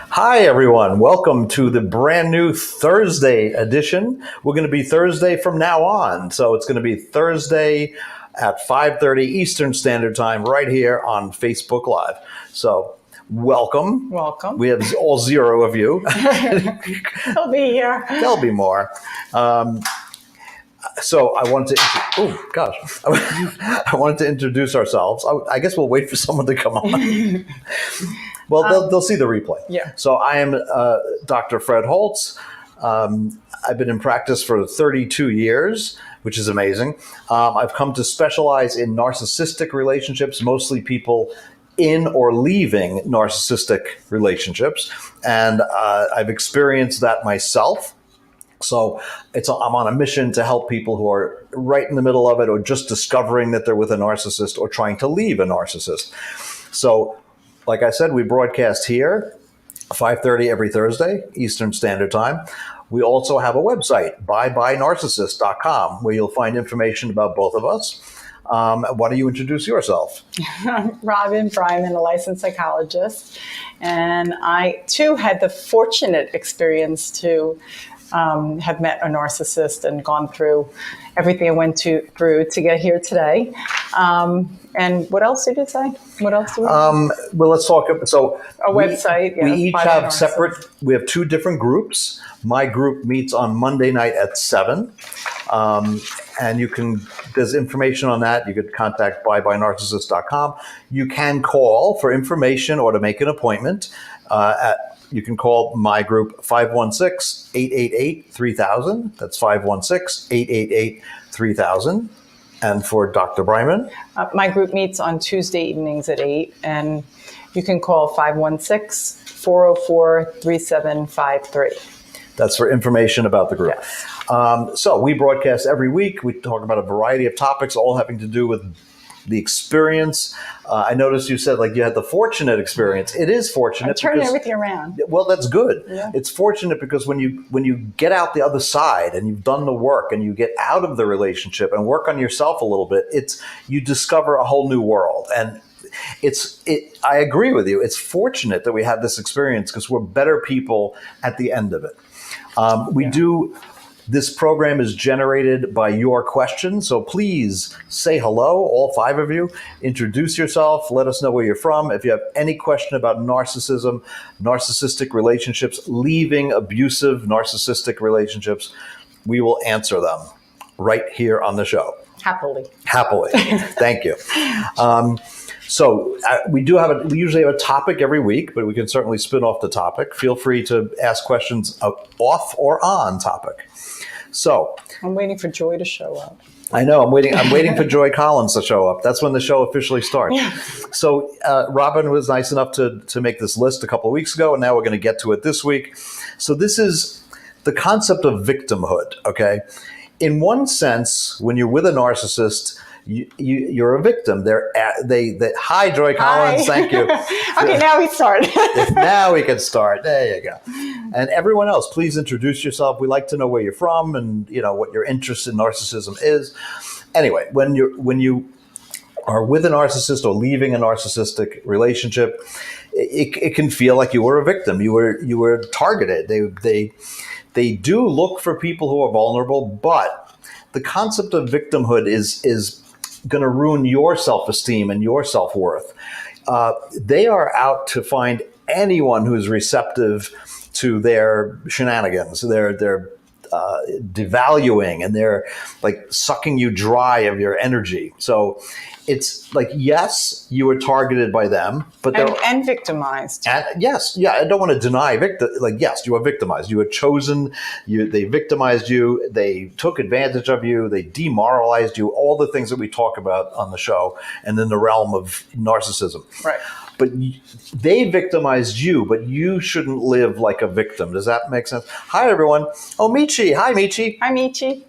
Hi, everyone. Welcome to the brand new Thursday edition. We're going to be Thursday from now on. So it's going to be Thursday at 5:30 Eastern Standard Time right here on Facebook Live. So welcome. Welcome. We have all zero of you. They'll be here. There'll be more. So I wanted to, I wanted to introduce ourselves. I guess we'll wait for someone to come on. Well, they'll see the replay. Yeah. So I am Dr. Fred Holtz. I've been in practice for 32 years, which is amazing. I've come to specialize in narcissistic relationships, mostly people in or leaving narcissistic relationships. And I've experienced that myself. So I'm on a mission to help people who are right in the middle of it or just discovering that they're with a narcissist or trying to leave a narcissist. So like I said, we broadcast here 5:30 every Thursday, Eastern Standard Time. We also have a website, byenarcissist.com, where you'll find information about both of us. Why don't you introduce yourself? I'm Bryman, a licensed psychologist. And I, too, had the fortunate experience to have met a narcissist and gone through everything I went through to get here today. And what else did you say? What else do we well, let's talk. So a website. We each have separate. We have two different groups. My group meets on Monday night at 7. And there's information on that. You could contact byenarcissist.com. You can call for information or to make an appointment you can call my group 516-888-3000. That's 516-888-3000. And for Dr. Bryman? My group meets on Tuesday evenings at 8, and you can call 516-404-3753. That's for information about the group. Yes. So we broadcast every week. We talk about a variety of topics, all having to do with the experience. I noticed you said you had the fortunate experience. It is fortunate. I'm turning everything around. Well, that's good. Yeah. It's fortunate because when you get out the other side and you've done the work and you get out of the relationship and work on yourself a little bit, you discover a whole new world. And I agree with you. It's fortunate that we had this experience because we're better people at the end of it. This program is generated by your questions, so please say hello, all 5 of you. Introduce yourself. Let us know where you're from. If you have any question about narcissism, narcissistic relationships, leaving abusive narcissistic relationships, we will answer them right here on the show. Happily. Thank you. We usually have a topic every week, but we can certainly spin off the topic. Feel free to ask questions off or on topic. So I'm waiting for Joy to show up. I know. I'm waiting for Joy Collins to show up. That's when the show officially starts. Yeah. So Robin was nice enough to make this list a couple of weeks ago, and now we're going to get to it this week. So this is the concept of victimhood. Okay, in one sense, when you're with a narcissist, you're a victim. Hi, Joy Collins. Hi. Thank you. Okay, now we start. Now we can start. There you go. And everyone else, please introduce yourself. We like to know where you're from and what your interest in narcissism is. Anyway, when you are with a narcissist or leaving a narcissistic relationship, it can feel like you were a victim. You were targeted. They do look for people who are vulnerable, but the concept of victimhood is going to ruin your self-esteem and your self-worth. They are out to find anyone who's receptive to their shenanigans. They're devaluing and they're sucking you dry of your energy. So it's yes, you were targeted by them, but and victimized. Yes, yeah, I don't want to deny yes, you were victimized. You were chosen. They victimized you. They took advantage of you. They demoralized you. All the things that we talk about on the show and in the realm of narcissism. Right. But they victimized you, but you shouldn't live like a victim. Does that make sense? Hi, everyone. Oh, Michi. Hi, Michi. Hi, Michi.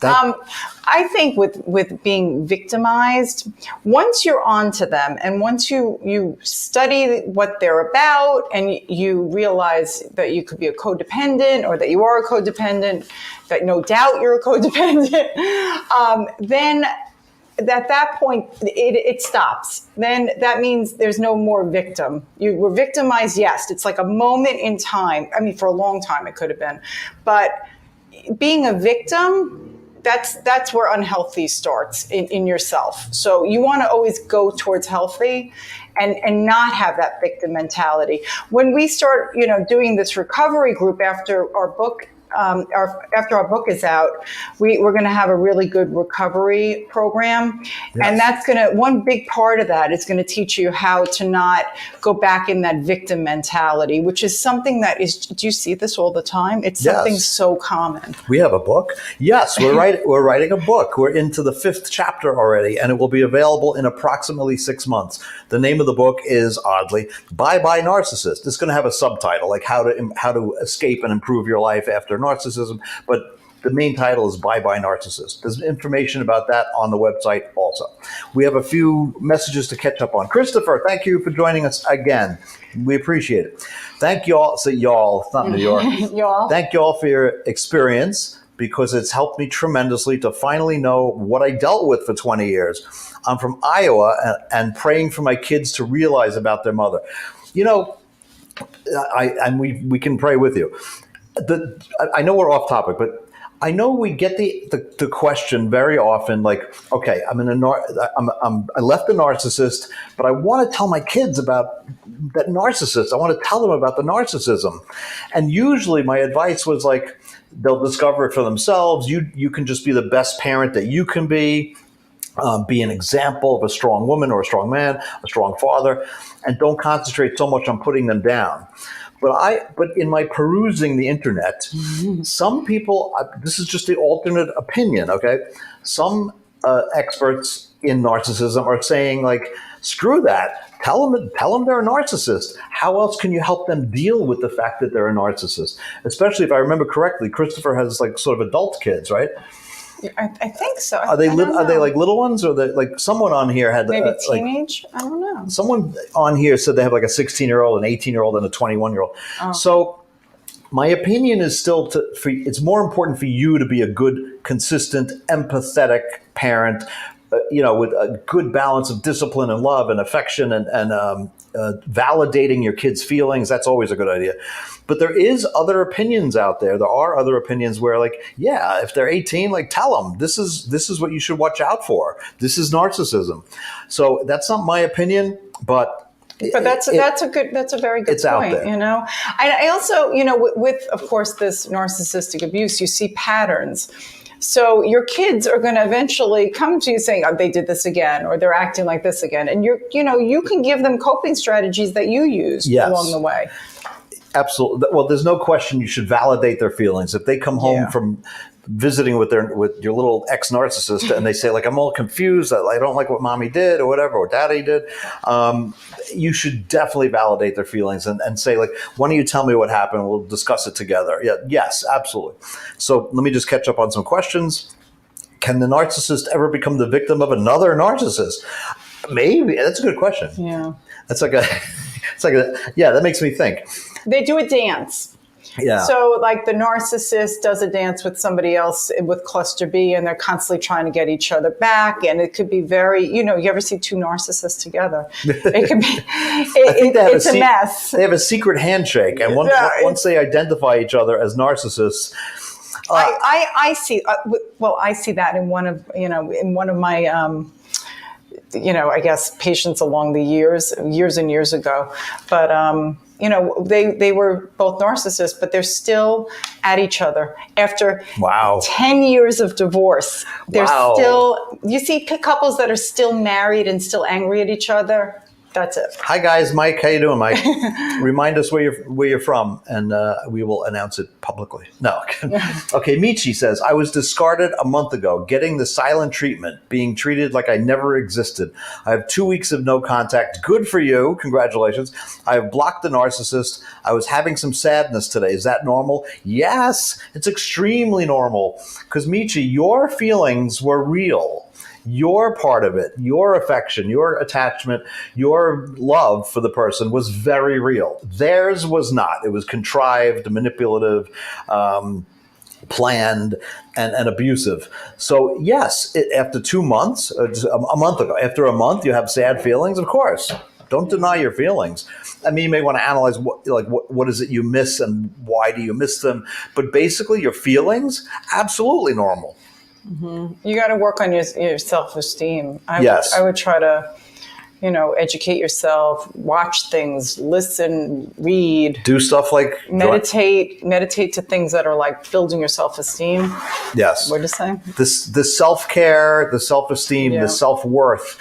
I think with being victimized, once you're onto them and once you study what they're about and you realize that you could be a codependent or that you are a codependent, that no doubt you're a codependent, then at that point, it stops. Then that means there's no more victim. You were victimized, yes. It's like a moment in time. I mean, for a long time it could have been. But being a victim, that's where unhealthy starts in yourself. So you want to always go towards healthy and not have that victim mentality. When we start, doing this recovery group after our book, after our book is out, we're going to have a really good recovery program. Yes. And that's one big part of that is going to teach you how to not go back in that victim mentality, which is something that do you see this all the time? It's something so common. We have a book. Yes, we're writing a book. We're into the 5th chapter already, and it will be available in approximately 6 months. The name of the book is, oddly, Bye Narcissist. It's going to have a subtitle, like how to escape and improve your life after narcissism, but the main title is Bye Narcissist. There's information about that on the website also. We have a few messages to catch up on. Christopher, thank you for joining us again. We appreciate it. Thank you all. Say y'all, it's not New York. Y'all. Thank you all for your experience, because it's helped me tremendously to finally know what I dealt with for 20 years. I'm from Iowa and praying for my kids to realize about their mother. We can pray with you. I know we're off topic, but I know we get the question very often, like, okay, I left the narcissist, but I want to tell my kids about that narcissist. I want to tell them about the narcissism. And usually my advice was like, they'll discover it for themselves. You can just be the best parent that you can be an example of a strong woman or a strong man, a strong father, and don't concentrate so much on putting them down. But in my perusing the internet, some people, this is just the alternate opinion, okay? Some experts in narcissism are saying, like, screw that. Tell them they're a narcissist. How else can you help them deal with the fact that they're a narcissist? Especially if I remember correctly, Christopher has like sort of adult kids, right? I think so. Are they like little ones, or like someone on here had maybe teenage? I don't know. Someone on here said they have like a 16-year-old, an 18-year-old, and a 21-year-old. Oh. So my opinion is still it's more important for you to be a good, consistent, empathetic parent, with a good balance of discipline and love and affection and validating your kids' feelings. That's always a good idea. But there is other opinions out there. There are other opinions where, like, yeah, if they're 18, like, tell them this is what you should watch out for. This is narcissism. So that's not my opinion, but that's a very good it's point. Out there. I also, with of course this narcissistic abuse, you see patterns. So your kids are going to eventually come to you saying, oh, they did this again, or they're acting like this again. And you can give them coping strategies that you use along the way. Absolutely. Well, there's no question you should validate their feelings. If they come home from visiting with your little ex-narcissist and they say, like, I'm all confused, I don't like what mommy did or whatever, or daddy did, you should definitely validate their feelings and say, like, why don't you tell me what happened? We'll discuss it together. Yeah, yes, absolutely. So let me just catch up on some questions. Can the narcissist ever become the victim of another narcissist? Maybe. That's a good question. Yeah. That's that makes me think. They do a dance. Yeah. So like the narcissist does a dance with somebody else with cluster B, and they're constantly trying to get each other back. And it could be very, you ever see two narcissists together? It could be, it's a mess. They have a secret handshake. And once they identify each other as narcissists, I see that in one of my, I guess patients along the years and years ago. But, they were both narcissists, but they're still at each other after 10 years of divorce. They're still, you see couples that are still married and still angry at each other. That's it. Hi guys, Mike. How you doing, Mike? Remind us where you're from, and we will announce it publicly. No. Okay, Michi says, I was discarded a month ago, getting the silent treatment, being treated like I never existed. I have 2 weeks of no contact. Good for you. Congratulations. I have blocked the narcissist. I was having some sadness today. Is that normal? Yes, it's extremely normal. Because Michi, your feelings were real. Your part of it, your affection, your attachment, your love for the person was very real. Theirs was not. It was contrived, manipulative, planned, and abusive. So yes, after 2 months, a month ago, after a month, you have sad feelings. Of course, don't deny your feelings. I mean, you may want to analyze what is it you miss and why do you miss them. But basically, your feelings, absolutely normal. You got to work on your self-esteem. Yes. I would try to, educate yourself, watch things, listen, read. Do stuff like meditate to things that are like building your self-esteem. Yes. What did you say? The self-care, the self-esteem, Yeah. the self-worth,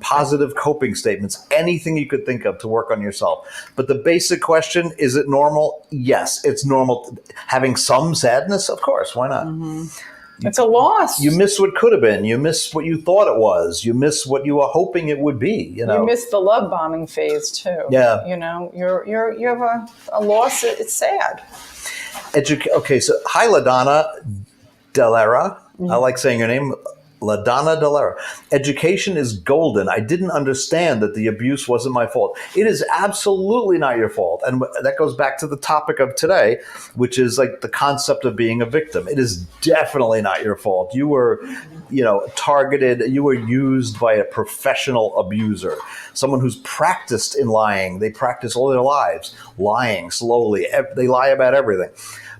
positive coping statements, anything you could think of to work on yourself. But the basic question, is it normal? Yes, it's normal. Having some sadness, of course, why not? It's a loss. You miss what could have been. You miss what you thought it was. You miss what you were hoping it would be. You miss the love bombing phase too. Yeah. You have a loss. It's sad. Okay, so hi, LaDonna Dellera. I like saying your name. LaDonna Dellera. Education is golden. I didn't understand that the abuse wasn't my fault. It is absolutely not your fault. And that goes back to the topic of today, which is like the concept of being a victim. It is definitely not your fault. You were, targeted. You were used by a professional abuser, someone who's practiced in lying. They practice all their lives, lying slowly. They lie about everything.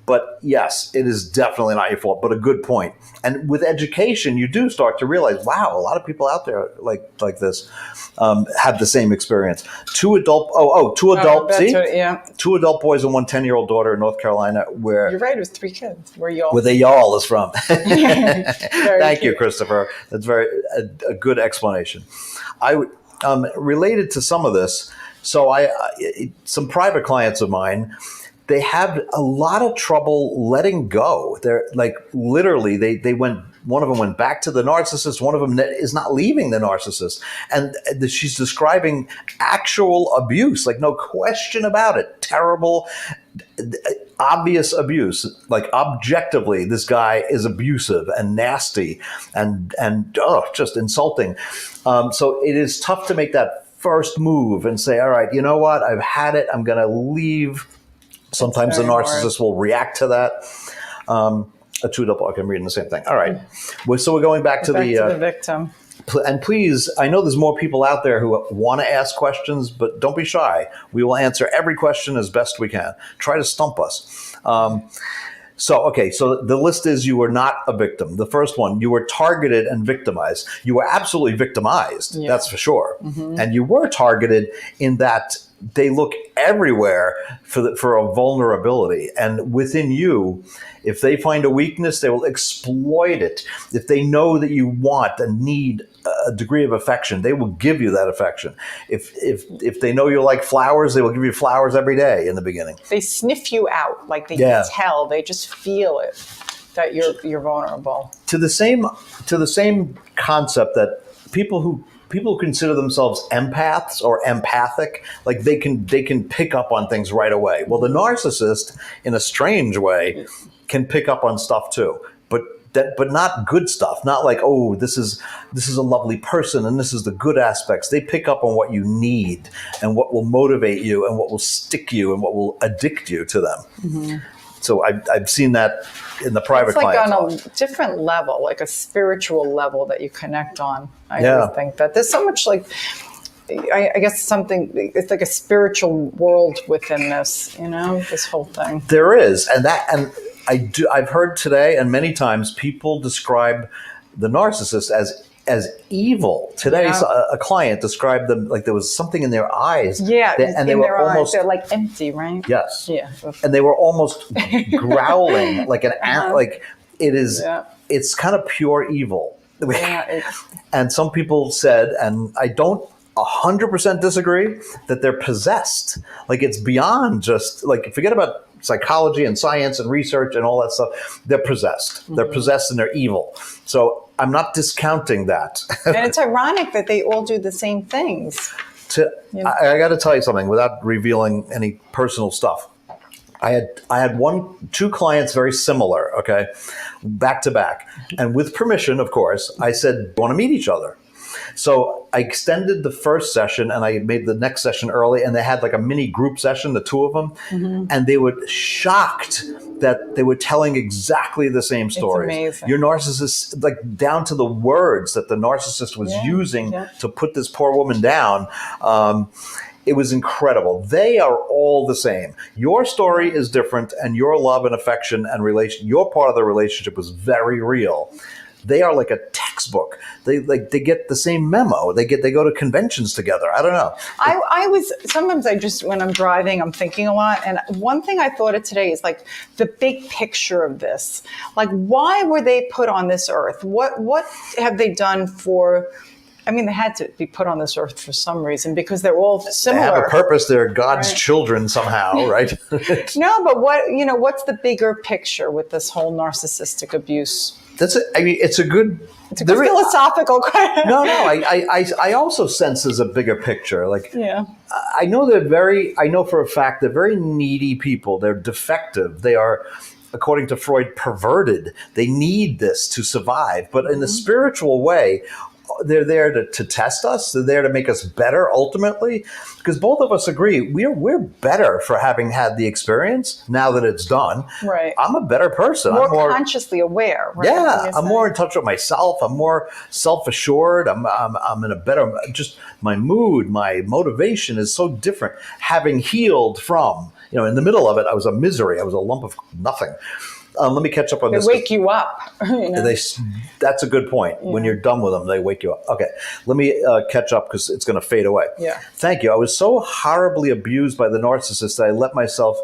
But yes, it is definitely not your fault, but a good point. And with education, you do start to realize, wow, a lot of people out there like this have the same experience. Two adult boys and one 10-year-old daughter in North Carolina where... You're right, it was 3 kids. Where the y'all is from. Thank you, cute. Christopher. That's a good explanation. Related to some of this, so some private clients of mine, they have a lot of trouble letting go. They're like literally one of them went back to the narcissist. One of them is not leaving the narcissist. And she's describing actual abuse, like no question about it. Terrible, obvious abuse. Like objectively, this guy is abusive and nasty and just insulting. So it is tough to make that first move and say, all right, you know what? I've had it. I'm going to leave. Sometimes the narcissist will react to that. I'm reading the same thing. All right. So we're going back to the victim. And please, I know there's more people out there who want to ask questions, but don't be shy. We will answer every question as best we can. Try to stump us. So the list is you were not a victim. The first one, you were targeted and victimized. You were absolutely victimized, that's for sure. Mm-hmm. And you were targeted in that they look everywhere for a vulnerability. And within you, if they find a weakness, they will exploit it. If they know that you want and need a degree of affection, they will give you that affection. If they know you like flowers, they will give you flowers every day in the beginning. They sniff you out, like they can tell. They just feel it that you're vulnerable. To the same concept that people who consider themselves empaths or empathic, like they can pick up on things right away. Well, the narcissist, in a strange way, can pick up on stuff too, but not good stuff. Not like, oh, this is a lovely person and this is the good aspects. They pick up on what you need and what will motivate you and what will stick you and what will addict you to them. Mm-hmm. So I've seen that in the private clients. It's like on a different level, like a spiritual level that you connect on. I do think that there's so much like, I guess it's like a spiritual world within this, this whole thing. There is. And I've heard today and many times people describe the narcissist as evil. Today, a client described them like there was something in their eyes. Yeah, and they were almost, they're like empty, right? Yes. Yeah. And they were almost growling like an ant. Like it is. Yeah. It's kind of pure evil. Yeah, and some people said, and I don't 100% disagree, that they're possessed. Like it's beyond just like forget about psychology and science and research and all that stuff. They're possessed. Mm-hmm. They're possessed and they're evil. So I'm not discounting that. And it's ironic that they all do the same things. I got to tell you something without revealing any personal stuff. I had 2 clients very similar, okay, back to back. And with permission, of course, I said, want to meet each other. So I extended the first session and I made the next session early, and they had like a mini group session, the 2 of them, mm-hmm. and they were shocked that they were telling exactly the same stories. amazing. Your narcissist, like down to the words that the narcissist was using to put this poor woman down. It was incredible. They are all the same. Your story is different, and your love and affection and your part of the relationship was very real. They are like a textbook. They get the same memo. They go to conventions together. I don't know. Sometimes when I'm driving, I'm thinking a lot. And one thing I thought of today is like the big picture of this. Like, why were they put on this earth? What have they done for? I mean, they had to be put on this earth for some reason because they're all similar. They have a purpose. They're God's children somehow, right? No, but what's the bigger picture with this whole narcissistic abuse? It's a good philosophical question. No. I also sense there's a bigger picture. Like, I know for a fact they're very needy people. They're defective. They are, according to Freud, perverted. They need this to survive. But in a spiritual way, they're there to test us. They're there to make us better ultimately, because both of us agree we're better for having had the experience now that it's done. Right. I'm a better person. I'm more consciously aware. Right? Yeah, I'm more in touch with myself. I'm more self-assured. I'm in a better, just my mood, my motivation is so different. Having healed from, in the middle of it, I was a misery. I was a lump of nothing. Let me catch up on this. They wake you up. That's a good point. When you're done with them, they wake you up. Okay, let me catch up because it's going to fade away. Yeah. Thank you. I was so horribly abused by the narcissist that I let myself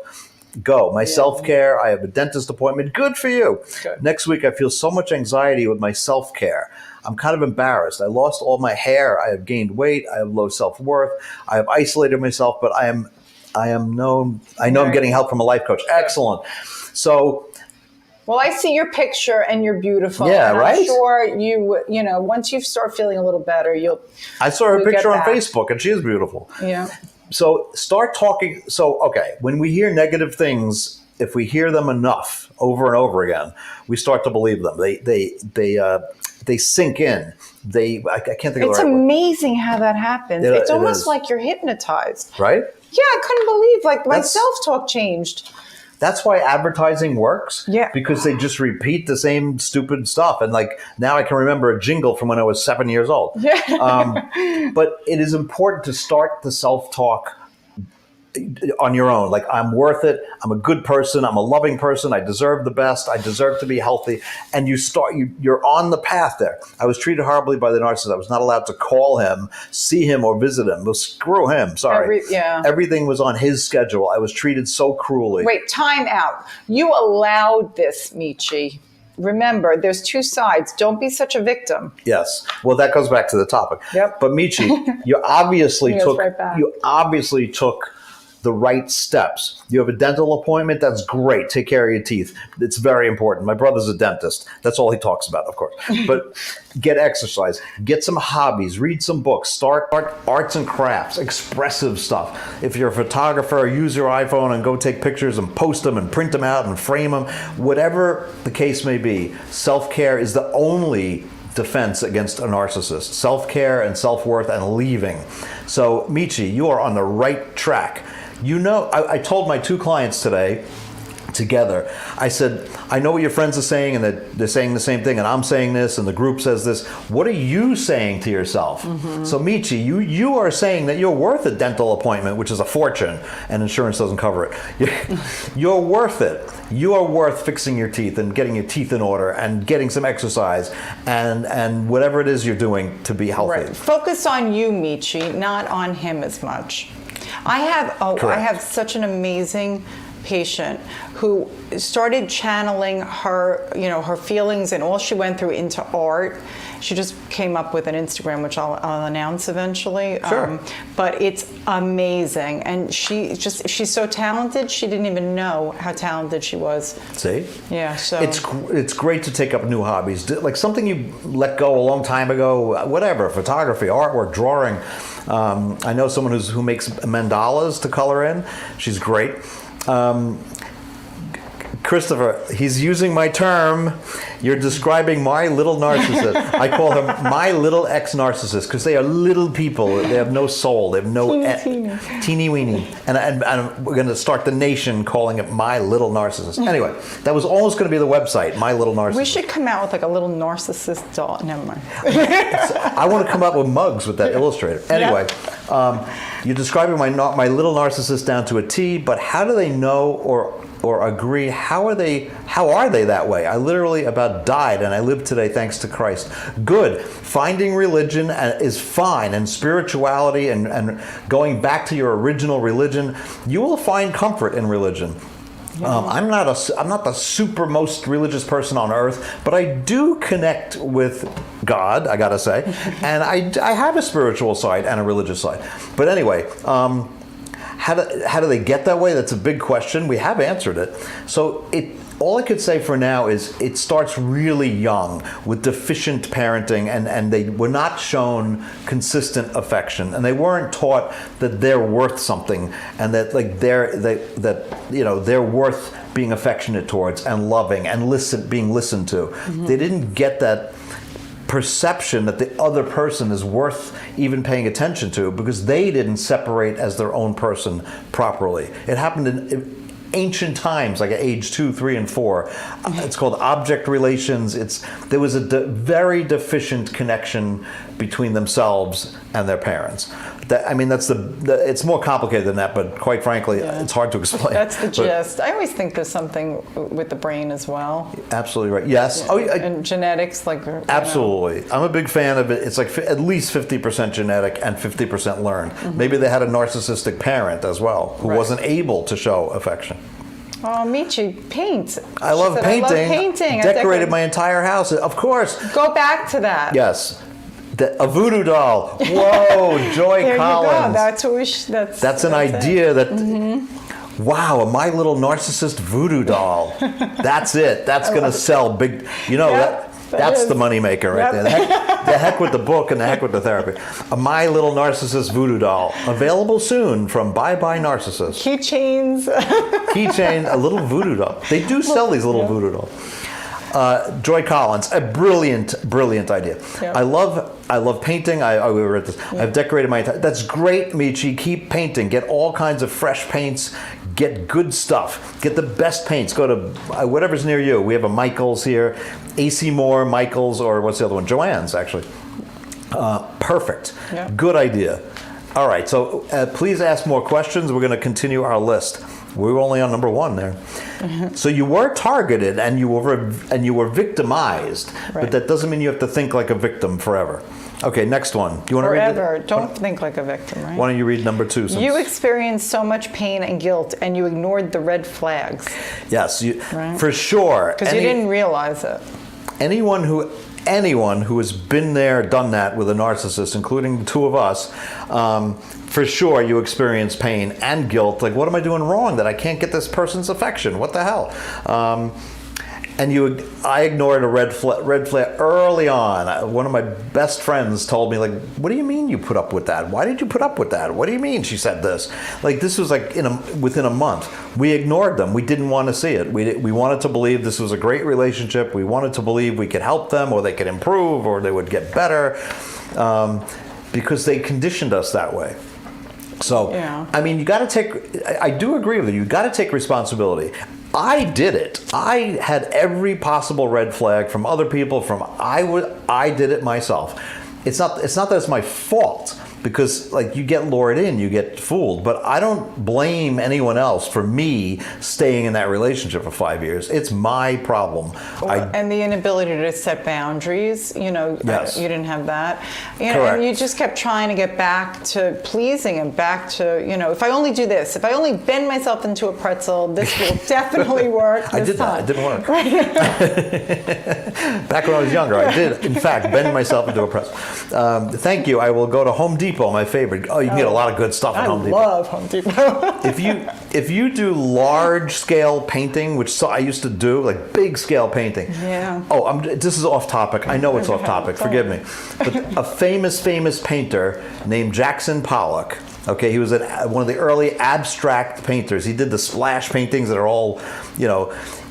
go. My self-care, I have a dentist appointment. Good for you. Good. Next week, I feel so much anxiety with my self-care. I'm kind of embarrassed. I lost all my hair. I have gained weight. I have low self-worth. I have isolated myself, but I know I'm getting help from a life coach. Excellent. So, well, I see your picture and you're beautiful. Yeah, and right? I'm sure once you start feeling a little better, I saw her picture on Facebook and she is beautiful. Yeah. So start talking. So, okay, when we hear negative things, if we hear them enough over and over again, we start to believe them. They sink in. I can't think of the right word. It's amazing how that happens. It's almost like you're hypnotized. Right? Yeah, I couldn't believe, my self-talk changed. That's why advertising works. Yeah. Because they just repeat the same stupid stuff. And now I can remember a jingle from when I was 7 years old. Yeah. But it is important to start the self-talk on your own. Like, I'm worth it. I'm a good person. I'm a loving person. I deserve the best. I deserve to be healthy. And you're on the path there. I was treated horribly by the narcissist. I was not allowed to call him, see him, or visit him. Well, screw him. Sorry. Everything was on his schedule. I was treated so cruelly. Wait, time out. You allowed this, Michi. Remember, there's two sides. Don't be such a victim. Yes. Well, that goes back to the topic. Yep. But Michi, you obviously took the right steps. You have a dental appointment. That's great. Take care of your teeth. It's very important. My brother's a dentist. That's all he talks about, of course. But get exercise. Get some hobbies. Read some books. Start arts and crafts, expressive stuff. If you're a photographer, use your iPhone and go take pictures and post them and print them out and frame them. Whatever the case may be, self-care is the only defense against a narcissist. Self-care and self-worth and leaving. So, Michi, you are on the right track. I told my two clients today together, I said, I know what your friends are saying and that they're saying the same thing and I'm saying this and the group says this. What are you saying to yourself? Mm-hmm. So Michi, you are saying that you're worth a dental appointment, which is a fortune and insurance doesn't cover it. You're worth it. You are worth fixing your teeth and getting your teeth in order and getting some exercise and whatever it is you're doing to be healthy. Right. Focus on you, Michi, not on him as much. I have such an amazing patient who started channeling her, her feelings and all she went through into art. She just came up with an Instagram, which I'll announce eventually. Sure. But it's amazing. And she's so talented, she didn't even know how talented she was. See? Yeah, so. It's great to take up new hobbies. Like something you let go a long time ago, whatever, photography, artwork, drawing. I know someone who makes mandalas to color in. She's great. Christopher, he's using my term. You're describing my little narcissist. I call him my little ex-narcissist because they are little people. They have no soul. They have no teeny weeny. And we're going to start the nation calling it my little narcissist. Anyway, that was almost going to be the website, my little narcissist. We should come out with like a little narcissist doll. Never mind. I want to come up with mugs with that illustrator. Anyway, you're describing my little narcissist down to a T, but how do they know or agree? How are they that way? I literally about died, and I live today thanks to Christ. Good. Finding religion is fine, and spirituality and going back to your original religion, you will find comfort in religion. I'm not the super most religious person on earth, but I do connect with God, I gotta say, and I have a spiritual side and a religious side. But anyway, how do they get that way? That's a big question. We have answered it. So all I could say for now is it starts really young with deficient parenting, and they were not shown consistent affection, and they weren't taught that they're worth something, and that they're worth being affectionate towards and loving and being listened to. Mm-hmm. They didn't get that perception that the other person is worth even paying attention to because they didn't separate as their own person properly. It happened in ancient times, like at age 2, 3, and 4. It's called object relations. There was a very deficient connection between themselves and their parents. It's more complicated than that, but quite frankly, it's hard to explain. That's the gist. I always think there's something with the brain as well. Absolutely right. Yes. Yeah. And genetics, like. Absolutely. I'm a big fan of it. It's like at least 50% genetic and 50% learned. Mm-hmm. Maybe they had a narcissistic parent as well who wasn't able to show affection. Oh, Michi, paint. I love painting. I love painting. Decorated my entire house, of course. Go back to that. Yes. A voodoo doll. Whoa, Joy there Collins. You go. That's an idea that. Mm-hmm. Wow, a My Little Narcissist voodoo doll. That's it. That's going to sell big. That's the moneymaker right there. The heck with the book and the heck with the therapy. A My Little Narcissist voodoo doll. Available soon from Bye Narcissist. Keychains. Keychain, a little voodoo doll. They do sell these little voodoo dolls. Joy Collins, a brilliant idea. Yep. I love painting. We were at this. Yep. I've decorated my entire. That's great, Michi. Keep painting. Get all kinds of fresh paints. Get good stuff. Get the best paints. Go to whatever's near you. We have a Michael's here, AC Moore, Michael's, or what's the other one? Joann's, actually. Perfect. Yep. Good idea. All right. So please ask more questions. We're going to continue our list. We were only on number 1 there. Mm-hmm. So you were targeted and you were victimized, but that doesn't mean you have to think like a victim forever. Okay, next one. Do you want to read it? Forever. Don't think like a victim, right? Why don't you read number 2? You experienced so much pain and guilt, and you ignored the red flags. Yes, for sure. Because you didn't realize it. Anyone who has been there, done that with a narcissist, including the 2 of us, for sure you experience pain and guilt. Like, what am I doing wrong that I can't get this person's affection? What the hell? I ignored a red flag early on. One of my best friends told me, like, what do you mean you put up with that? Why did you put up with that? What do you mean she said this? Like, this was like within a month. We ignored them. We didn't want to see it. We wanted to believe this was a great relationship. We wanted to believe we could help them, or they could improve, or they would get better, because they conditioned us that way. So, I mean, you got to I do agree with you. You got to take responsibility. I did it. I had every possible red flag from other people. I did it myself. It's not that it's my fault, because like you get lured in, you get fooled. But I don't blame anyone else for me staying in that relationship for 5 years. It's my problem. And the inability to set boundaries, Yes. You didn't have that. Correct. And you just kept trying to get back to pleasing him, back to, if I only do this, if I only bend myself into a pretzel, this will definitely work. I did that. It didn't work. Back when I was younger, I did, in fact, bend myself into a pretzel. Thank you. I will go to Home Depot, my favorite. Oh, you can get a lot of good stuff at Home Depot. I love Home Depot. If you do large scale painting, which I used to do, like big scale painting. Yeah. Oh, this is off topic. I know it's off topic. Forgive me. But a famous painter named Jackson Pollock, Okay, he was one of the early abstract painters. He did the splash paintings that are all,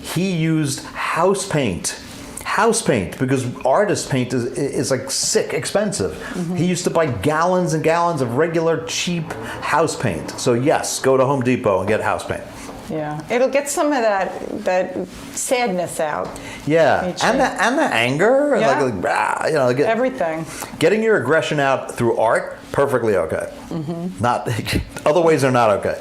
he used house paint. House paint, because artist paint is like sick expensive. He used to buy gallons and gallons of regular cheap house paint. So yes, go to Home Depot and get house paint. Yeah, it'll get some of that sadness out. Yeah, and the anger, Yeah. Everything. Getting your aggression out through art, perfectly okay. Not other ways are not okay.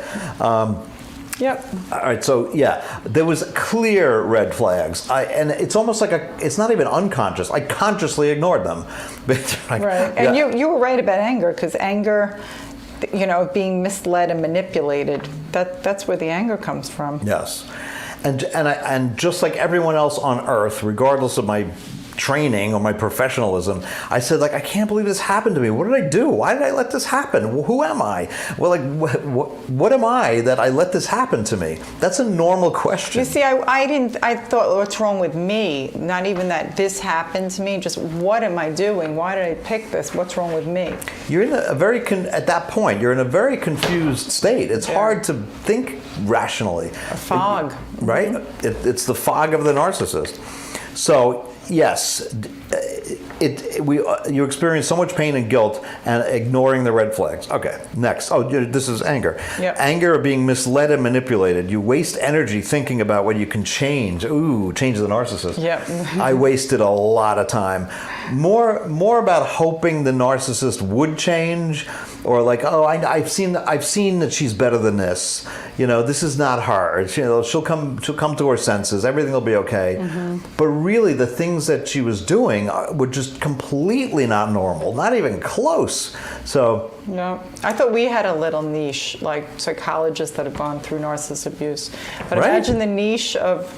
Yep. All right, so yeah, there was clear red flags. And it's almost like it's not even unconscious. I consciously ignored them. Right, and you were right about anger, because anger, being misled and manipulated, that's where the anger comes from. Yes, and just like everyone else on Earth, regardless of my training or my professionalism, I said, I can't believe this happened to me. What did I do? Why did I let this happen? Who am I? Well, what am I that I let this happen to me? That's a normal question. You see, I thought, what's wrong with me? Not even that this happened to me, just what am I doing? Why did I pick this? What's wrong with me? You're in at that point, you're in a very confused state. It's hard to think rationally. A fog. Right? It's the fog of the narcissist. So, yes, you experience so much pain and guilt and ignoring the red flags. Okay, next. Oh, this is anger. Yep. Anger of being misled and manipulated. You waste energy thinking about what you can change. Ooh, change the narcissist. Yep. I wasted a lot of time. More about hoping the narcissist would change, or I've seen that she's better than this. This is not her. She'll come to her senses. Everything will be okay. But really, the things that she was doing were just completely not normal, not even close. So no, I thought we had a little niche, like psychologists that have gone through narcissist abuse. But right? Imagine the niche of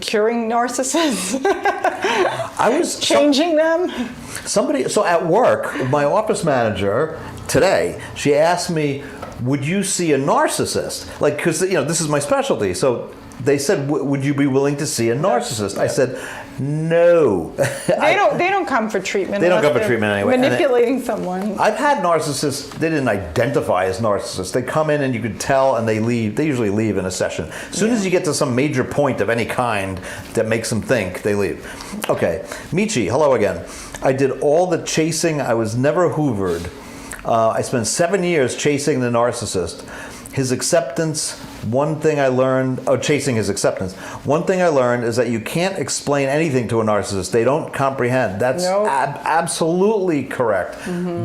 curing narcissists. I was changing them. So at work, my office manager today, she asked me, would you see a narcissist? Because this is my specialty. So they said, would you be willing to see a narcissist? I said, no. They don't come for treatment. They don't come for treatment anyway. Manipulating someone. I've had narcissists, they didn't identify as narcissists. They come in and you could tell, and they leave. They usually leave in a session. As soon as you get to some major point of any kind that makes them think, they leave. Okay, Michi, hello again. I did all the chasing. I was never hoovered. I spent 7 years chasing the narcissist. His acceptance, chasing his acceptance. One thing I learned is that you can't explain anything to a narcissist. They don't comprehend. That's absolutely correct.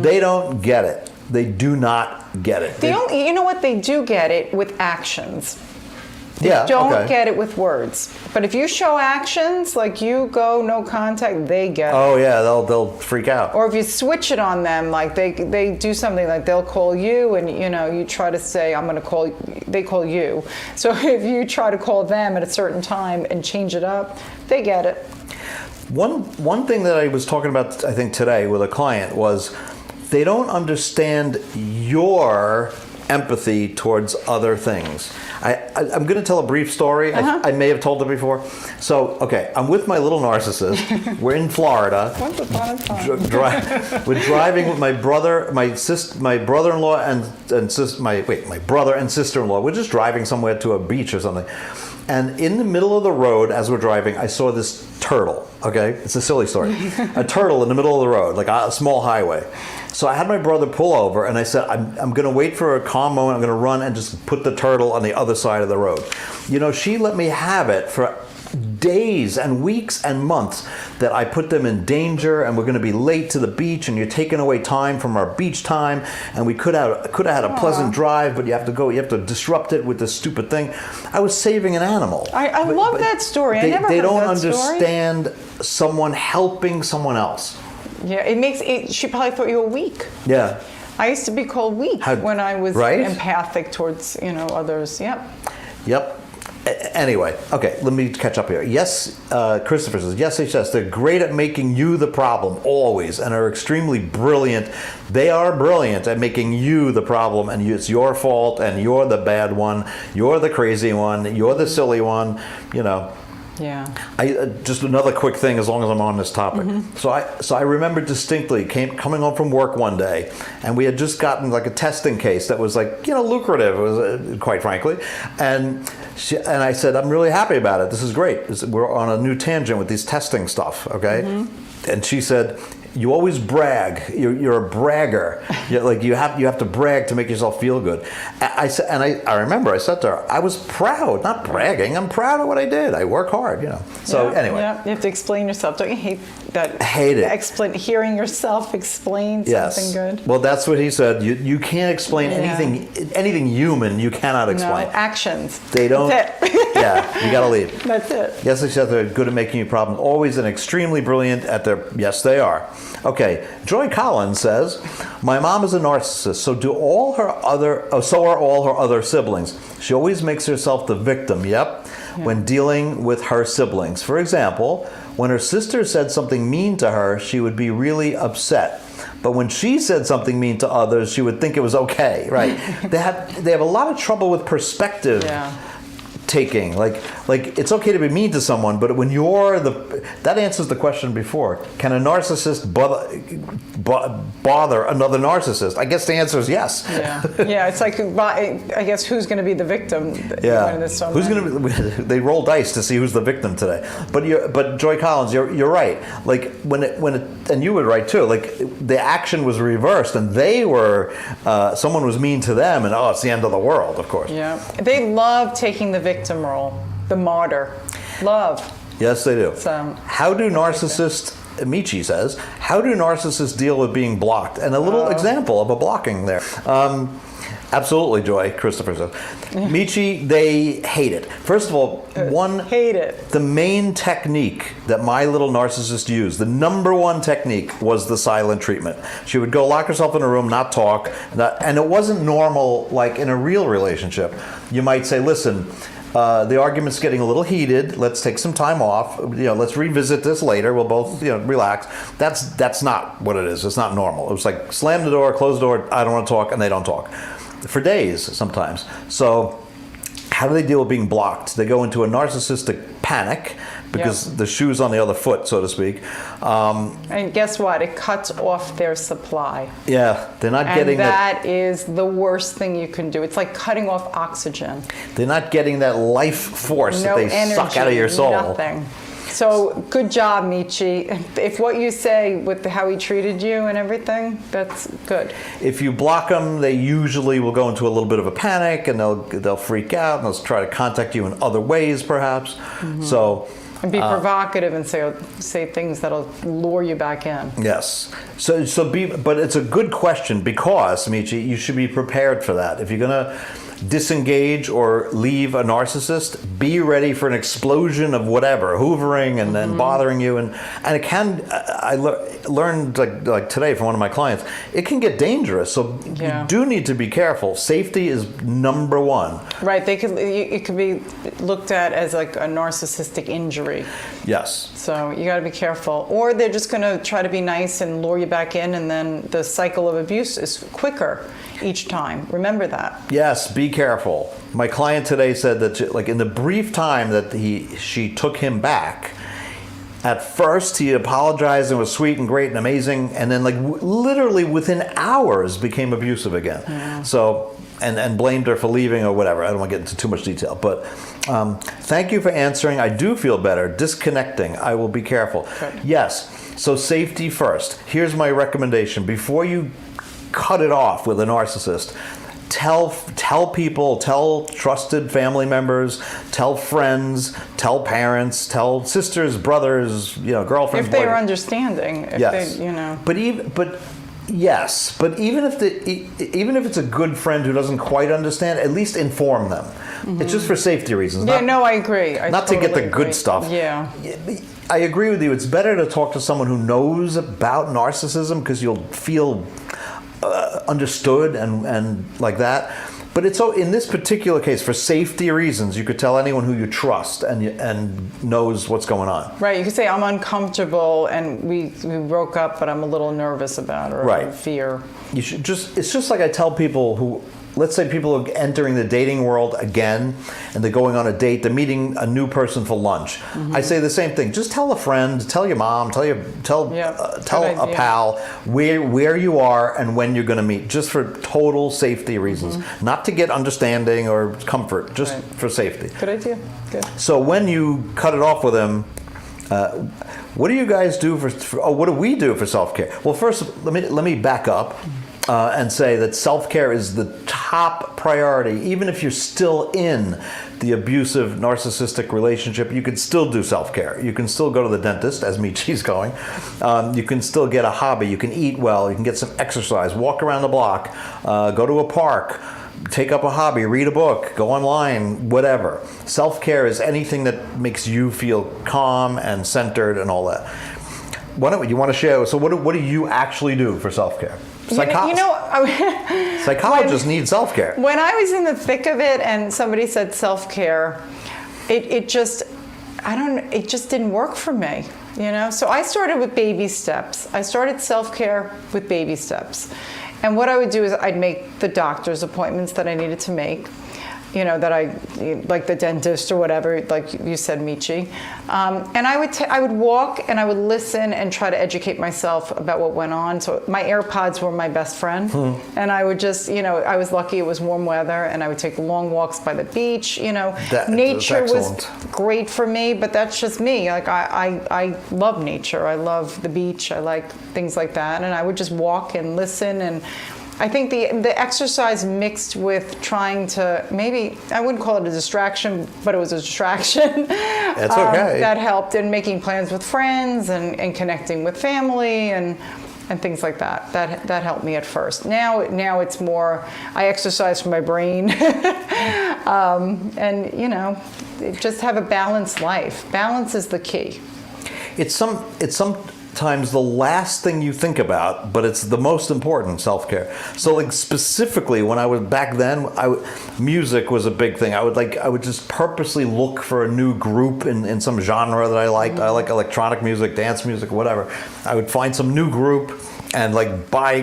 They don't get it. They do not get it. You know what? They do get it with actions. They don't get it with words. But if you show actions, like you go, no contact, they get it. Oh yeah, they'll freak out. Or if you switch it on them, like they do something like they'll call you, and you try to say, I'm going to call, they call you. So if you try to call them at a certain time and change it up, they get it. One thing that I was talking about, I think today with a client, was they don't understand your empathy towards other things. I'm going to tell a brief story. I may have told it before. So, okay, I'm with my little narcissist. We're in Florida. Once upon a time. We're driving with my brother, my brother-in-law, my brother and sister-in-law. We're just driving somewhere to a beach or something. And in the middle of the road, as we're driving, I saw this turtle. Okay, it's a silly story. A turtle in the middle of the road, like a small highway. So I had my brother pull over, and I said, I'm going to wait for a calm moment. I'm going to run and just put the turtle on the other side of the road. She let me have it for days and weeks and months, that I put them in danger, and we're going to be late to the beach, and you're taking away time from our beach time, and we could have had a pleasant drive, but you have to disrupt it with this stupid thing. I was saving an animal. I love that story. I never heard that story. They don't understand someone helping someone else. Yeah, she probably thought you were weak. Yeah. I used to be called weak when I was empathic towards, others. Yep. Anyway, okay, let me catch up here. Yes, Christopher says, yes, they're great at making you the problem, always, and are extremely brilliant. They are brilliant at making you the problem, and it's your fault, and you're the bad one, you're the crazy one, you're the silly one, Yeah. Just another quick thing, as long as I'm on this topic. So I remember distinctly coming home from work one day, and we had just gotten like a testing case that was like, lucrative, it was, quite frankly. And I said, I'm really happy about it. This is great. We're on a new tangent with these testing stuff, okay? And she said, you always brag. You're a bragger. You have to brag to make yourself feel good. I said, and I remember I said to her, I was proud, not bragging. I'm proud of what I did. I work hard, So anyway, you have to explain yourself. Don't you hate that? I hate it. Hearing yourself explain something good. Well, that's what he said. You can't explain anything human. You cannot explain. No, actions. They don't. That's it. Yeah, you got to leave. That's it. Yes, they said they're good at making you problems. Always and extremely brilliant at their. Yes, they are. Okay, Joy Collins says, my mom is a narcissist, so so are all her other siblings. She always makes herself the victim, when dealing with her siblings. For example, when her sister said something mean to her, she would be really upset. But when she said something mean to others, she would think it was okay, right? They have a lot of trouble with perspective. Taking like it's okay to be mean to someone, but when you're that answers the question before, can a narcissist bother another narcissist? I guess the answer is yes. It's like, I guess, who's going to be the victim? Who's going to be? They roll dice to see who's the victim today. But Joy Collins, you're right. Like when it and you would right too. Like the action was reversed, and they were someone was mean to them, and it's the end of the world. Of course. Yeah, they love taking the victim role, the martyr. Love. Yes, they do. So, how do narcissists, Michi says, how do narcissists deal with being blocked? And a little example of a blocking there. Absolutely, Joy, Christopher says. Michi, they hate it. First of all, hate it. The main technique that my little narcissist used, the number one technique, was the silent treatment. She would go lock herself in a room, not talk, and it wasn't normal like in a real relationship. You might say, listen, the argument's getting a little heated. Let's take some time off. Let's revisit this later. We'll both, relax. That's not what it is. It's not normal. It was like slam the door, close the door. I don't want to talk, and they don't talk for days sometimes. So, how do they deal with being blocked? They go into a narcissistic panic because the shoe's on the other foot, so to speak. And guess what? It cuts off their supply. Yeah, they're not getting that. That is the worst thing you can do. It's like cutting off oxygen. They're not getting that life force that they suck out of your soul. Nothing. So good job, Michi. If what you say with how he treated you and everything, that's good. If you block them, they usually will go into a little bit of a panic, and they'll freak out, and they'll try to contact you in other ways, perhaps. So. And be provocative and say things that'll lure you back in. Yes. But it's a good question because, Michi, you should be prepared for that. If you're going to disengage or leave a narcissist, be ready for an explosion of whatever, hoovering and then bothering you. And it can, I learned like today from one of my clients, it can get dangerous. So you do need to be careful. Safety is number one. Right. It could be looked at as like a narcissistic injury. Yes. So you got to be careful. Or they're just going to try to be nice and lure you back in, and then the cycle of abuse is quicker each time. Remember that. Yes, be careful. My client today said that, like, in the brief time that she took him back, at first he apologized and was sweet and great and amazing, and then literally within hours became abusive again. Yeah. So and blamed her for leaving or whatever. I don't want to get into too much detail, but thank you for answering. I do feel better. Disconnecting. I will be careful. Okay. Yes. So safety first. Here's my recommendation. Before you cut it off with a narcissist, tell people, tell trusted family members, tell friends, tell parents, tell sisters, brothers, girlfriends. If they're understanding. Yes. But even if it's a good friend who doesn't quite understand, at least inform them. Mm-hmm. It's just for safety reasons. I agree. Not totally to get the good stuff. Yeah. I agree with you. It's better to talk to someone who knows about narcissism because you'll feel understood and like that. But it's so in this particular case, for safety reasons, you could tell anyone who you trust and knows what's going on. Right. You could say, I'm uncomfortable and we broke up, but I'm a little nervous about it, or right. fear. You should it's just like I tell people who let's say people are entering the dating world again, and they're going on a date, they're meeting a new person for lunch. I say the same thing. Just tell a friend, tell your mom, tell a pal where you are and when you're going to meet, just for total safety reasons. Not to get understanding or comfort, just for safety. Good idea. Good. So when you cut it off with them, what do you guys do what do we do for self-care? Well, first, let me back up and say that self-care is the top priority. Even if you're still in the abusive, narcissistic relationship, you can still do self-care. You can still go to the dentist, as Michi's going. You can still get a hobby. You can eat well. You can get some exercise, walk around the block, go to a park, take up a hobby, read a book, go online, whatever. Self-care is anything that makes you feel calm and centered and all that. You want to share? So what do you actually do for self-care? Psychologists need self-care. When I was in the thick of it and somebody said self-care, it just didn't work for me, So I started with baby steps. I started self-care with baby steps. And what I would do is I'd make the doctor's appointments that I needed to make, that like the dentist or whatever, like you said, Michi. And I would walk and I would listen and try to educate myself about what went on. So my AirPods were my best friend. And I would just, I was lucky it was warm weather, and I would take long walks by the beach. Nature was great for me, but that's just me. Like I love nature. I love the beach. I like things like that. And I would just walk and listen. And I think the exercise mixed with trying to, maybe, I wouldn't call it a distraction, but it was a distraction. That's okay. That helped in making plans with friends and connecting with family and things like that. That helped me at first. Now it's more, I exercise for my brain. And, just have a balanced life. Balance is the key. It's sometimes the last thing you think about, but it's the most important, self-care. So like specifically when I was back then, music was a big thing. I would just purposely look for a new group in some genre that I liked. I like electronic music, dance music, whatever. I would find some new group and like buy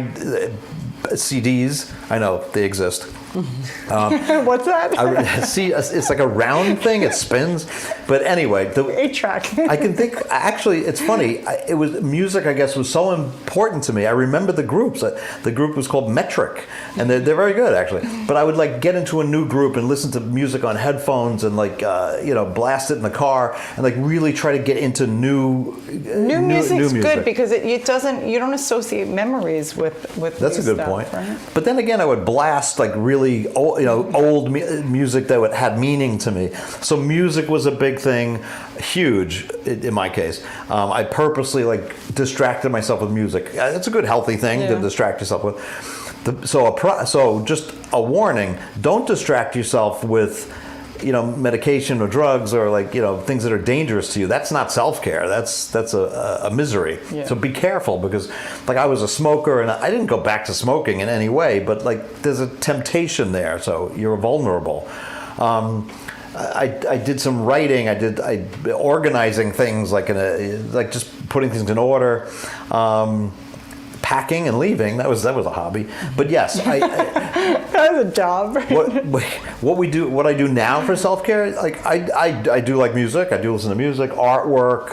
CDs. I know they exist. What's that? It's like a round thing. It spins. But anyway, the 8-track. I can think. Actually, it's funny. It was music. I guess was so important to me. I remember the groups. The group was called Metric, and they're very good actually. But I would like get into a new group and listen to music on headphones and like blast it in the car and like really try to get into new music's good because you don't associate memories with. That's a good stuff, point. Right? But then again, I would blast like really old music that had meaning to me. So music was a big thing, huge in my case. I purposely like distracted myself with music. It's a good healthy thing to distract yourself with. So just a warning: don't distract yourself with medication or drugs or like things that are dangerous to you. That's not self-care. That's a misery. Yeah. So be careful, because like I was a smoker and I didn't go back to smoking in any way, but like there's a temptation there, so you're vulnerable. I did some writing. I organizing things like just putting things in order. Packing and leaving, that was a hobby. But yes, that was a job. What I do now for self-care, like I do like music. I do listen to music, artwork,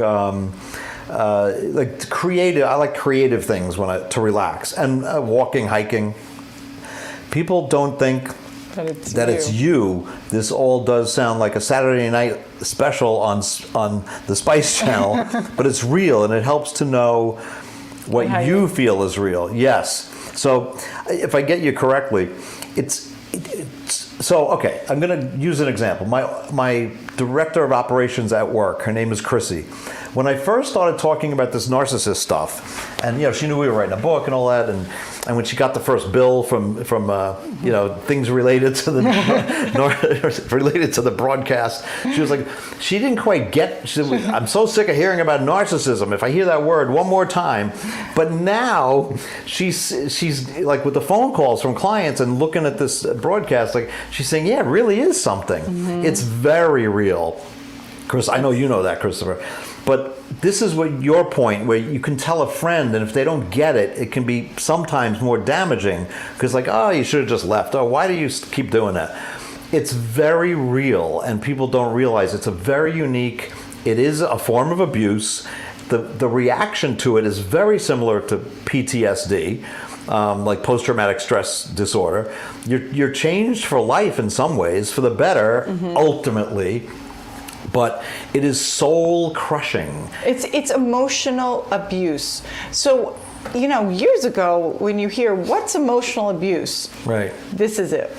like creative. I like creative things to relax, and walking, hiking. People don't think that it's you. This all does sound like a Saturday night special on the Spice Channel, but it's real, and it helps to know what you feel is real. Yes. So if I get you correctly, so okay, I'm going to use an example. My director of operations at work, her name is Chrissy. When I first started talking about this narcissist stuff, and she knew we were writing a book and all that, and when she got the first bill from things related to the broadcast, she was like, she didn't quite get. She said, "I'm so sick of hearing about narcissism. If I hear that word one more time," but now she's like with the phone calls from clients and looking at this broadcast, like she's saying, "Yeah, it really is something. Mm-hmm. It's very real." Chris, I know you know that, Christopher. But this is what your point, where you can tell a friend, and if they don't get it, it can be sometimes more damaging. Because like, oh, you should have just left. Oh, why do you keep doing that? It's very real, and people don't realize it's a very unique, it is a form of abuse. The reaction to it is very similar to PTSD. Like post-traumatic stress disorder. You're changed for life in some ways, for the better, ultimately, but it is soul-crushing. It's emotional abuse. So, years ago, when you hear, what's emotional abuse? Right. This is it.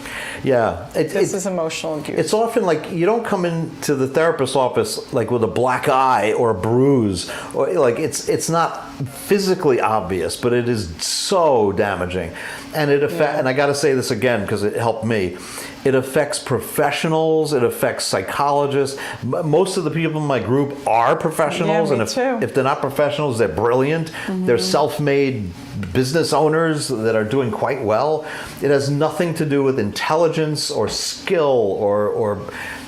Yeah. This is emotional abuse. It's often like you don't come into the therapist's office like with a black eye or a bruise, or like it's not physically obvious, but it is so damaging, and and I got to say this again because it helped me. It affects professionals. It affects psychologists. Most of the people in my group are professionals, yeah, me and too. if they're not professionals, they're brilliant. They're self-made business owners that are doing quite well. It has nothing to do with intelligence or skill or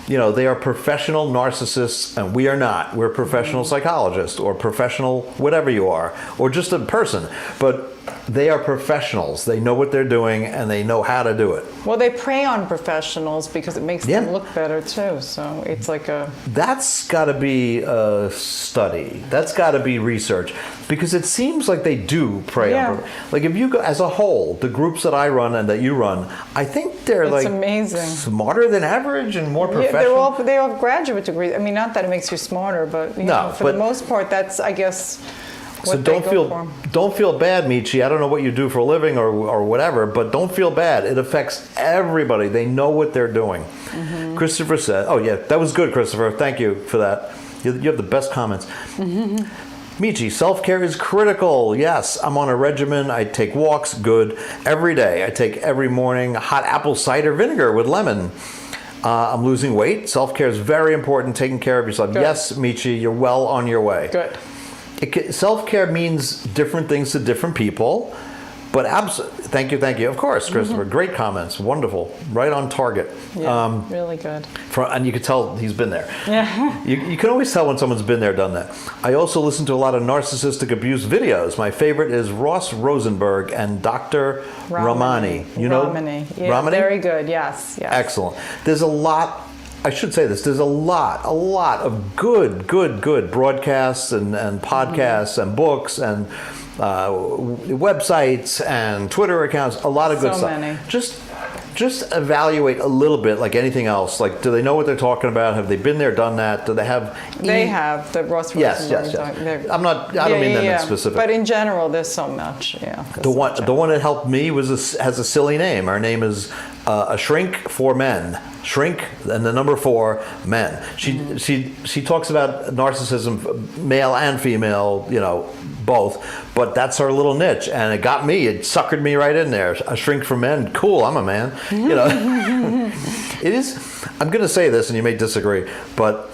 they are professional narcissists, and we are not. We're professional psychologists or professional whatever you are, or just a person. But they are professionals. They know what they're doing, and they know how to do it. Well, they prey on professionals because it makes them look better too. So it's like That's got to be a study. That's got to be research, because it seems like they do prey on. Like if you go as a whole, the groups that I run and that you run, I think they're like amazing. Smarter than average and more professional. Yeah, they all have graduate degrees. I mean, not that it makes you smarter, but for the most part, that's, I guess, what so don't feel bad, Michi. I don't know what you do for a living or whatever, but don't feel bad. It affects everybody. They know what they're doing. Christopher said, "Oh yeah, that was good, Christopher. Thank you for that. You have the best comments." Michi, self-care is critical. Yes, I'm on a regimen. I take walks, good, every day. I take every morning hot apple cider vinegar with lemon. I'm losing weight. Self-care is very important. Taking care of yourself. Good. Yes, Michi, you're well on your way. Good. Self-care means different things to different people, but thank you. Of course, Christopher. Great comments. Wonderful. Right on target. Yeah, really good. And you can tell he's been there. Yeah. You can always tell when someone's been there, done that. I also listen to a lot of narcissistic abuse videos. My favorite is Ross Rosenberg and Dr. Ramani. You know? Ramani. Yeah, Ramani? Very good. Yes. Excellent. There's a lot. I should say this. There's a lot of good broadcasts and podcasts and books and websites and Twitter accounts. A lot of good stuff. Many. Just evaluate a little bit, like anything else. Like, do they know what they're talking about? Have they been there, done that? Do they have? They have the Ross. Yes. I don't mean them in specific. But in general, there's so much. Yeah. The one that helped me has a silly name. Her name is A Shrink for Men. Shrink and the number 4 men. She talks about narcissism, male and female, both, but that's her little niche, and it got me. It suckered me right in there. A shrink for men. Cool, I'm a man. It is. I'm going to say this, and you may disagree, but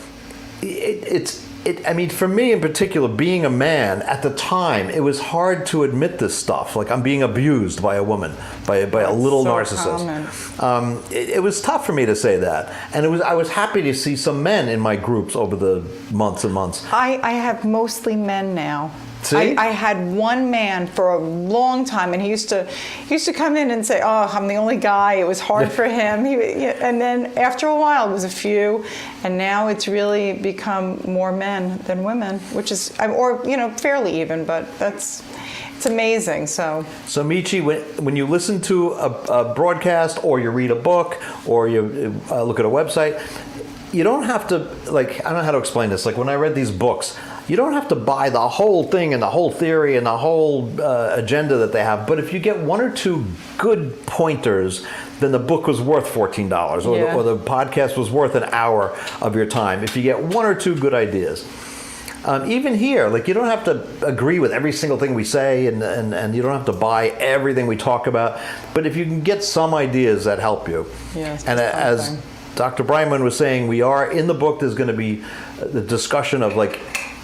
I mean, for me in particular, being a man at the time, it was hard to admit this stuff. Like, I'm being abused by a woman, by a little narcissist. It was tough for me to say that, and I was happy to see some men in my groups over the months and months. I have mostly men now. See? I had one man for a long time, and he used to come in and say, "Oh, I'm the only guy." It was hard for him. And then after a while, it was a few, and now it's really become more men than women, which is, fairly even. But it's amazing. So Michi, when you listen to a broadcast, or you read a book, or you look at a website, you don't have to, like, I don't know how to explain this. Like, when I read these books, you don't have to buy the whole thing and the whole theory and the whole agenda that they have. But if you get 1 or 2 good pointers, then the book was worth $14, or the podcast was worth an hour of your time. If you get 1 or 2 good ideas. Even here, like, you don't have to agree with every single thing we say, and you don't have to buy everything we talk about. But if you can get some ideas that help you. Yes, and as Dr. Bryman was saying, we are in the book, there's going to be the discussion of like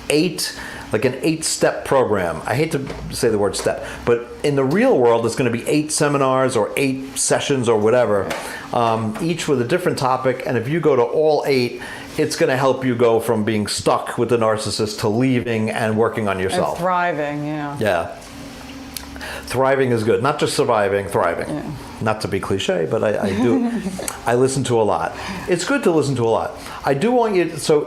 8 like an 8-step program. I hate to say the word step, but in the real world, it's going to be 8 seminars or 8 sessions or whatever, each with a different topic. And if you go to all 8, it's going to help you go from being stuck with the narcissist to leaving and working on yourself. And thriving, yeah. Yeah. Thriving is good. Not just surviving, thriving. Yeah. Not to be cliche, but I do. I listen to a lot. It's good to listen to a lot. I do want you, so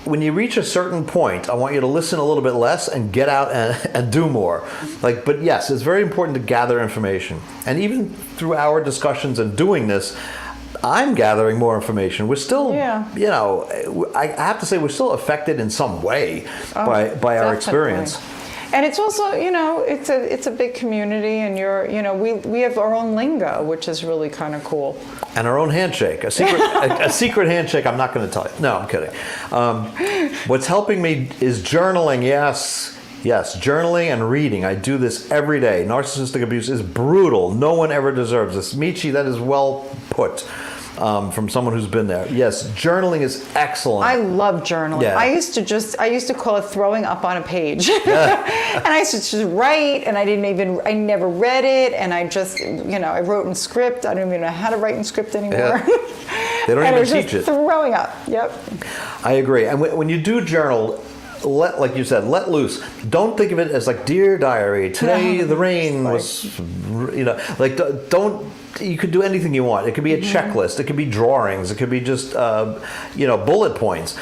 when you reach a certain point, I want you to listen a little bit less and get out and do more. Like, but yes, it's very important to gather information. And even through our discussions and doing this, I'm gathering more information. We're still, you know, I have to say we're still affected in some way by our experience. And it's also, you know, it's a big community, and we have our own lingo, which is really kind of cool. And our own handshake, a secret handshake. I'm not going to tell you. No, I'm kidding. What's helping me is journaling. Yes, journaling and reading. I do this every day. Narcissistic abuse is brutal. No one ever deserves this. Michi, that is well put. From someone who's been there. Yes, journaling is excellent. I love journaling. Yeah. I used to call it throwing up on a page. Yeah. And I used to just write, and I never read it, and I just, I wrote in script. I don't even know how to write in script anymore. Yeah. They don't even teach it. Throwing up. Yep. I agree. And when you do journal, like you said, let loose. Don't think of it as like, dear diary, today the rain was, don't. You could do anything you want. It could be a checklist. It could be drawings. It could be just, bullet points.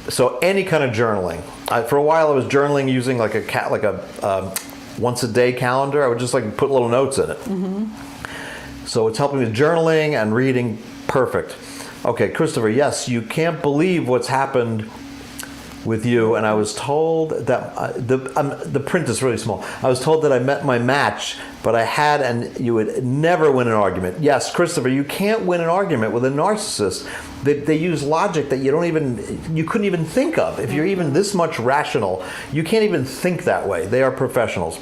So any kind of journaling. For a while, I was journaling using like a once a day calendar. I would just like put little notes in it. Mm-hmm. So it's helping with journaling and reading. Perfect. Okay, Christopher. Yes, you can't believe what's happened with you, and I was told that the print is really small. I was told that I met my match, but I had, and you would never win an argument. Yes, Christopher, you can't win an argument with a narcissist. They use logic that you couldn't even think of. If you're even this much rational, you can't even think that way. They are professionals.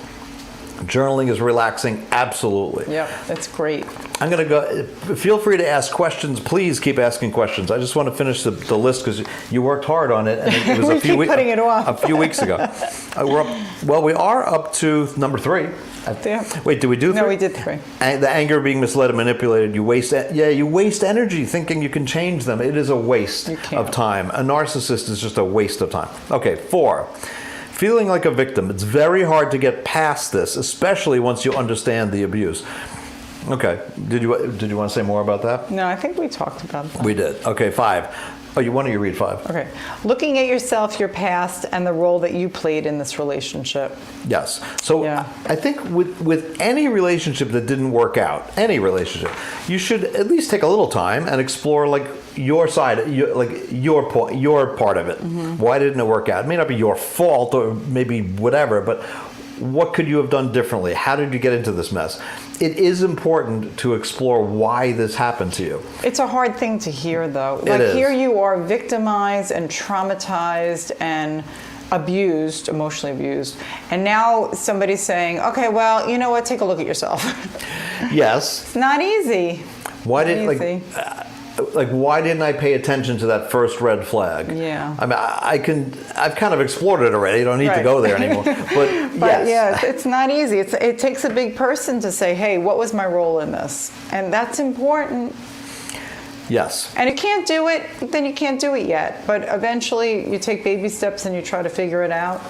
Journaling is relaxing, absolutely. Yeah, that's great. I'm going to go. Feel free to ask questions. Please keep asking questions. I just want to finish the list because you worked hard on it, and it was a few weeks ago. We are up to number 3. Wait, did we do 3? No, we did 3. The anger, being misled and manipulated. You waste energy thinking you can change them. It is a waste of time. A narcissist is just a waste of time. Okay, 4. Feeling like a victim. It's very hard to get past this, especially once you understand the abuse. Okay. Did you want to say more about that? No, I think we talked about that. We did. Okay, 5. Oh, why don't you read 5? Okay. Looking at yourself, your past, and the role that you played in this relationship. Yes. So I think with any relationship that didn't work out, any relationship, you should at least take a little time and explore like your side, your part of it. Mm-hmm. Why didn't it work out? It may not be your fault or maybe whatever, but what could you have done differently? How did you get into this mess? It is important to explore why this happened to you. It's a hard thing to hear, though. Here you are victimized and traumatized and abused, emotionally abused. And now somebody's saying, okay, well, you know what? Take a look at yourself. Yes. It's not easy. Why didn't I pay attention to that first red flag? Yeah. I mean, I've kind of explored it already. You don't need to go there anymore. But yes. Yeah, it's not easy. It takes a big person to say, hey, what was my role in this? And that's important. Yes. And you can't do it, then you can't do it yet. But eventually you take baby steps and you try to figure it out.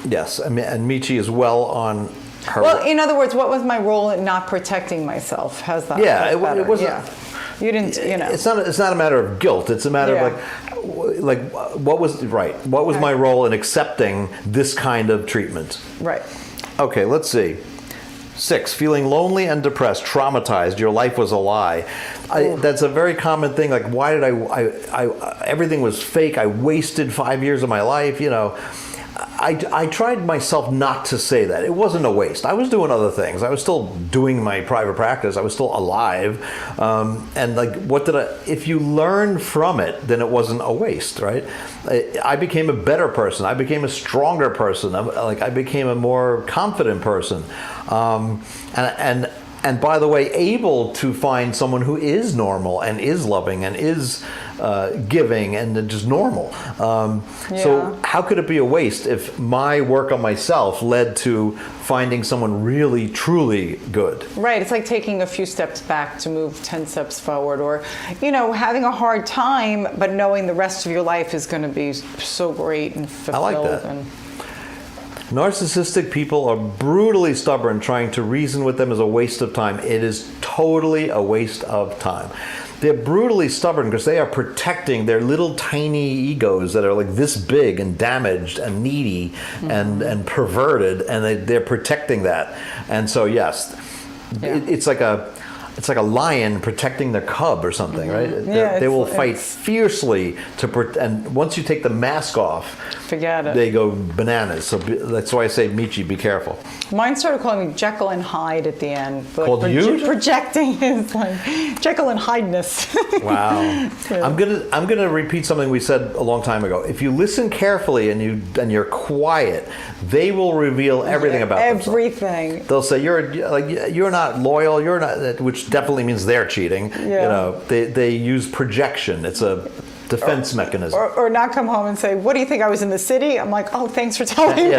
Yes. I mean, and Michi is well on her. Well, in other words, what was my role in not protecting myself? How's that? Yeah, it wasn't. Yeah. You didn't, It's not a matter of guilt. It's a matter of like what was right? What was my role in accepting this kind of treatment? Right. Okay, let's see. 6, feeling lonely and depressed, traumatized. Your life was a lie. That's a very common thing. Like, why did I everything was fake. I wasted 5 years of my life. I tried myself not to say that. It wasn't a waste. I was doing other things. I was still doing my private practice. I was still alive. And like, if you learn from it, then it wasn't a waste, right? I became a better person. I became a stronger person. I became a more confident person. And And by the way, able to find someone who is normal and is loving and is giving and just normal. So how could it be a waste if my work on myself led to finding someone really, truly good? Right. It's like taking a few steps back to move 10 steps forward, or, having a hard time, but knowing the rest of your life is going to be so great and fulfilled. I like that. Narcissistic people are brutally stubborn. Trying to reason with them is a waste of time. It is totally a waste of time. They're brutally stubborn because they are protecting their little tiny egos that are like this big and damaged and needy and perverted, and they're protecting that. And so yes, it's like a lion protecting their cub or something, right? They will fight fiercely and once you take the mask off, forget it. They go bananas. So that's why I say, Michi, be careful. Mine started calling me Jekyll and Hyde at the end. Called you? Projecting is like Jekyll and Hydeness. Wow. I'm gonna repeat something we said a long time ago. If you listen carefully and you're quiet, they will reveal everything about themselves. Everything. They'll say you're not loyal. You're not, which definitely means they're cheating. Yeah. They use projection. It's a defense mechanism. Or not come home and say, what do you think, I was in the city? I'm like, oh, thanks for telling me.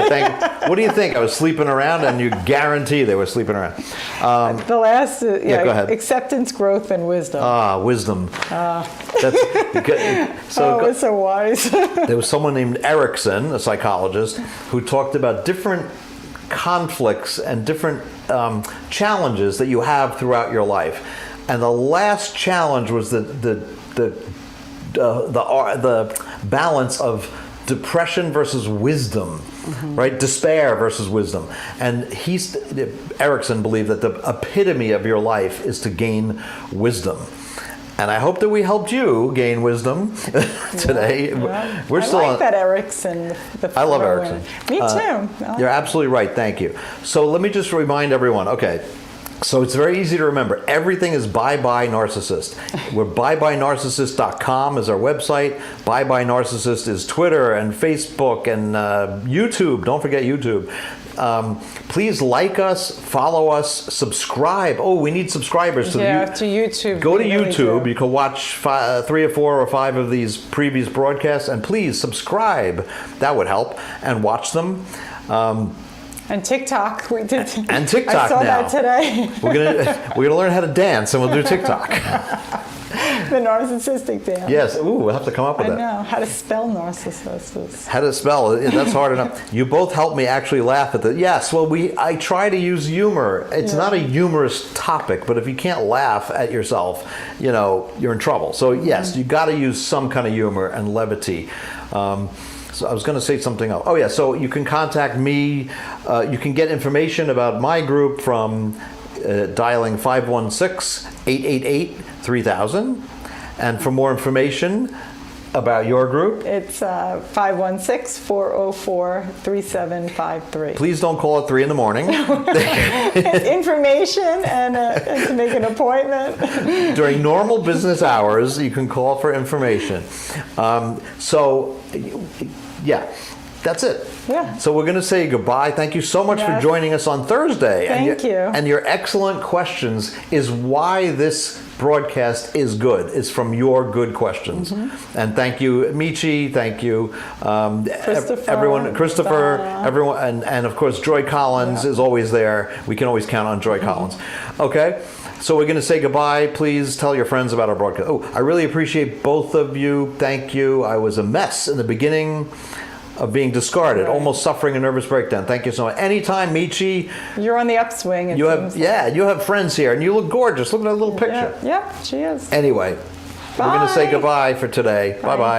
What do you think? I was sleeping around, and you guarantee they were sleeping around. The last, go ahead. Acceptance, growth, and wisdom. Wisdom. It's so wise. There was someone named Erickson, a psychologist, who talked about different conflicts and different challenges that you have throughout your life. And the last challenge was the balance of depression versus wisdom, right? Despair versus wisdom. And Erickson believed that the epitome of your life is to gain wisdom. And I hope that we helped you gain wisdom today. We're still I like that Erickson. I love Erickson. Me too. You're absolutely right. Thank you. So let me just remind everyone. Okay. So it's very easy to remember. Everything is Bye Narcissist. We're byeNarcissist.com is our website. Bye Narcissist is Twitter and Facebook and YouTube. Don't forget YouTube. Please like us, follow us, subscribe. Oh, we need subscribers to YouTube. Go to YouTube. You can watch 3 or 4 or 5 of these previous broadcasts, and please subscribe. That would help, and watch them. And TikTok, we did. And TikTok now. I saw that today. We're gonna learn how to dance, and we'll do TikTok. The narcissistic dance. Yes. Ooh, we'll have to come up with that. I know how to spell narcissist. How to spell it? That's hard enough. You both helped me actually laugh at that. Yes. Well, I try to use humor. It's not a humorous topic, but if you can't laugh at yourself, you're in trouble. So yes, you got to use some kind of humor and levity. So I was going to say something else. Oh yeah, so you can contact me. You can get information about my group from dialing 516-888-3000. And for more information about your group, it's 516-404-3753. Please don't call at 3 in the morning. Information and to make an appointment. During normal business hours, you can call for information. Yeah, that's it. Yeah. So we're going to say goodbye. Thank you so much for joining us on Thursday. Thank you. And your excellent questions is why this broadcast is good. It's from your good questions. And thank you, Michi. Thank you, Christopher, everyone, and of course, Joy Collins is always there. We can always count on Joy Collins. Okay. So we're going to say goodbye. Please tell your friends about our broadcast. Oh, I really appreciate both of you. Thank you. I was a mess in the beginning of being discarded, almost suffering a nervous breakdown. Thank you so much. Anytime, Michi. You're on the upswing. You have friends here, and you look gorgeous. Look at that little picture. Yeah, she is. Anyway, we're going to say goodbye for today. Bye-bye.